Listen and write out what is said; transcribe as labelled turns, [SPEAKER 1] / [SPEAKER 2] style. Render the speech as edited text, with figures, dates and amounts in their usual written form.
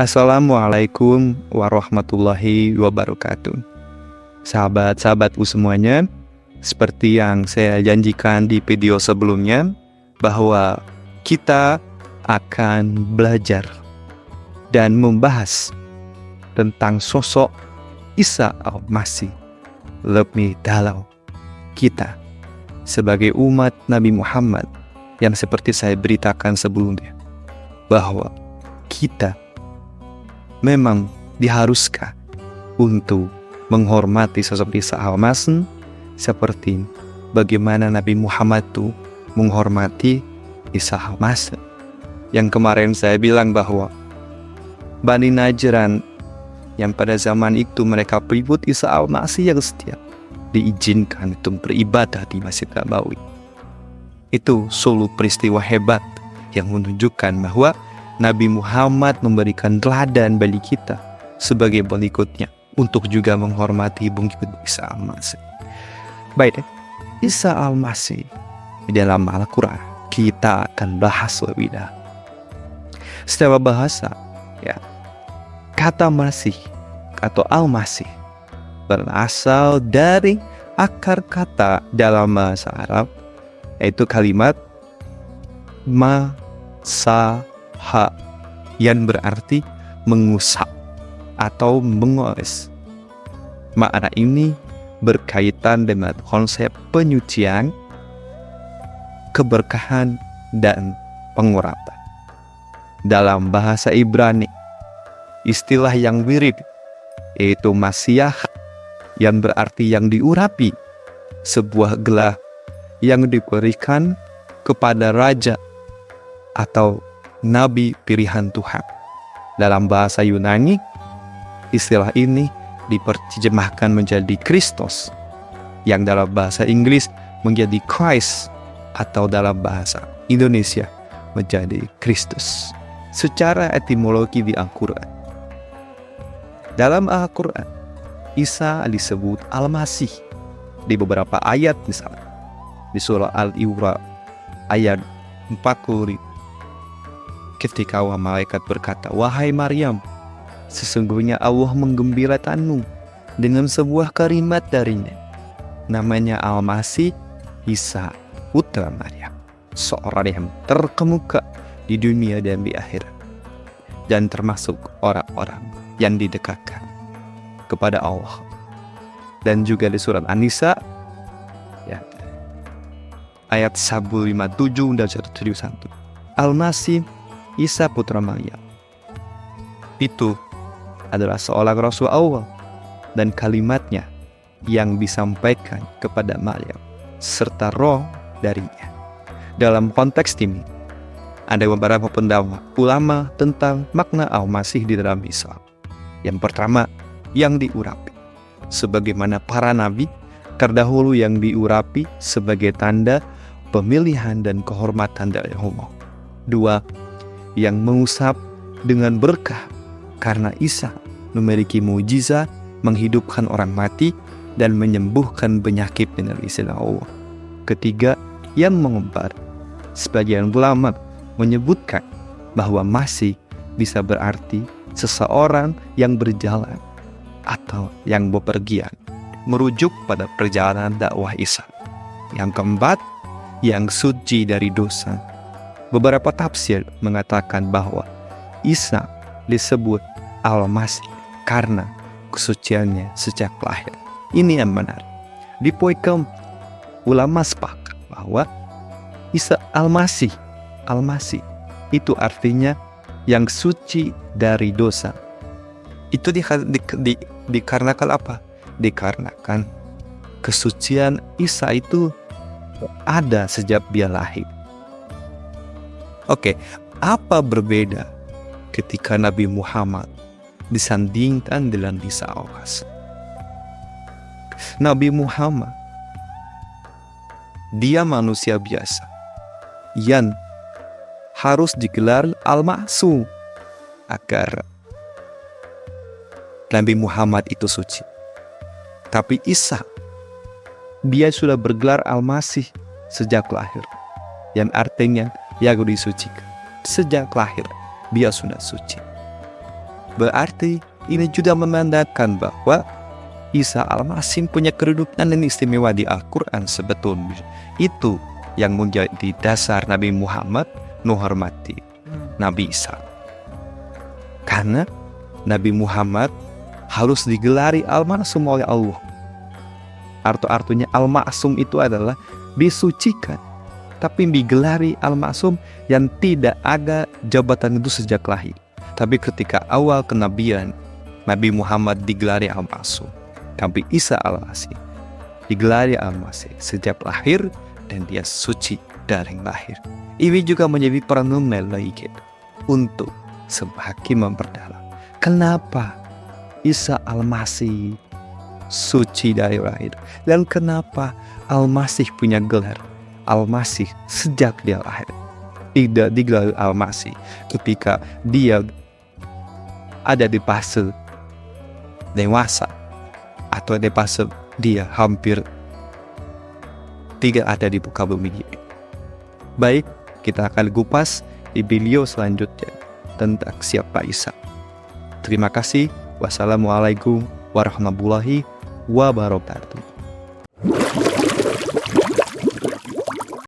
[SPEAKER 1] Assalamualaikum warahmatullahi wabarakatuh. Sahabat-sahabatku semuanya, seperti yang saya janjikan di video sebelumnya, bahwa kita akan belajar dan membahas tentang sosok Isa Al-Masih lebih dalam. Kita sebagai umat Nabi Muhammad, yang seperti saya beritakan sebelumnya, bahwa kita memang diharuskan untuk menghormati sosok Isa Al-Masih seperti bagaimana Nabi Muhammad itu menghormati Isa Al-Masih. Yang kemarin saya bilang bahwa Bani Najran yang pada zaman itu mereka peribut Isa Al-Masih yang setia diizinkan untuk beribadah di Masjid Nabawi. Itu sulu peristiwa hebat yang menunjukkan bahwa Nabi Muhammad memberikan teladan bagi kita sebagai pengikutnya untuk juga menghormati bungkit Isa Al-Masih. Baik, Isa Al-Masih di dalam Al-Quran kita akan bahas lebih dalam. Secara bahasa, ya, kata Masih atau Al-Masih berasal dari akar kata dalam bahasa Arab, yaitu kalimat masaha, yang berarti mengusap atau mengoles. Makna ini berkaitan dengan konsep penyucian, keberkahan, dan pengurapan. Dalam bahasa Ibrani, istilah yang mirip yaitu Masiyah, yang berarti yang diurapi, sebuah gelar yang diberikan kepada raja atau nabi pilihan Tuhan. Dalam bahasa Yunani, istilah ini diterjemahkan menjadi Kristus, yang dalam bahasa Inggris menjadi Christ, atau dalam bahasa Indonesia menjadi Kristus. Secara etimologi di Al-Quran, dalam Al-Quran Isa disebut Al-Masih di beberapa ayat, misalnya di surah Al-Isra ayat 40, ketika malaikat berkata, "Wahai Maryam, sesungguhnya Allah menggembirakanmu dengan sebuah kalimat darinya, namanya Al-Masih Isa putra Maryam, seorang yang terkemuka di dunia dan di akhirat, dan termasuk orang-orang yang didekatkan kepada Allah." Dan juga di surat An-Nisa, ya, ayat 157 dan 171, Al-Masih Isa putra Maryam itu adalah seorang Rasul Allah, dan kalimatnya yang disampaikan kepada Maryam serta roh darinya. Dalam konteks ini ada beberapa pendapat ulama tentang makna Al-Masih di dalam Islam. Yang pertama, yang diurapi, sebagaimana para nabi terdahulu yang diurapi sebagai tanda pemilihan dan kehormatan dari Allah. Dua, yang mengusap dengan berkah, karena Isa memiliki mukjizat menghidupkan orang mati dan menyembuhkan penyakit dengan izin Allah. Ketiga, yang mengembar. Sebagian ulama menyebutkan bahwa Masih bisa berarti seseorang yang berjalan atau yang bepergian, merujuk pada perjalanan dakwah Isa. Yang keempat, yang suci dari dosa. Beberapa tafsir mengatakan bahwa Isa disebut Al-Masih karena kesuciannya sejak lahir. Ini yang benar. Di poin keempat, ulama sepakat bahwa Isa Al-Masih itu artinya yang suci dari dosa. Itu dikarenakan apa? Dikarenakan kesucian Isa itu ada sejak dia lahir. Oke, apa berbeda ketika Nabi Muhammad disandingkan dengan Isa Al-Masih? Nabi Muhammad, dia manusia biasa yang harus digelar Al-Ma'sum agar Nabi Muhammad itu suci. Tapi Isa, dia sudah bergelar Al-Masih sejak lahir, yang artinya yang disucikan. Sejak lahir dia sudah suci. Berarti ini juga menandakan bahwa Isa Al-Masih punya kedudukan yang istimewa di Al-Quran sebetulnya. Itu yang menjadi dasar Nabi Muhammad menghormati Nabi Isa. Karena Nabi Muhammad harus digelari Al-Ma'sum oleh Allah. Artinya Al-Ma'sum itu adalah disucikan, tapi digelari Al-Ma'sum yang tidak ada jabatan itu sejak lahir. Tapi ketika awal kenabian, Nabi Muhammad digelari Al-Ma'sum. Tapi Isa Al-Masih digelari Al-Masih sejak lahir dan dia suci dari lahir. Ini juga menjadi perenungan lagi kita untuk semakin memperdalam. Kenapa Isa Al-Masih suci dari lahir? Dan kenapa Al-Masih punya gelar Al-Masih sejak dia lahir? Tidak digelar Al-Masih ketika dia ada di fase dewasa, atau di fase dia hampir tidak ada di muka bumi. Baik, kita akan kupas di video selanjutnya tentang siapa Isa. Terima kasih. Wassalamualaikum warahmatullahi wabarakatuh.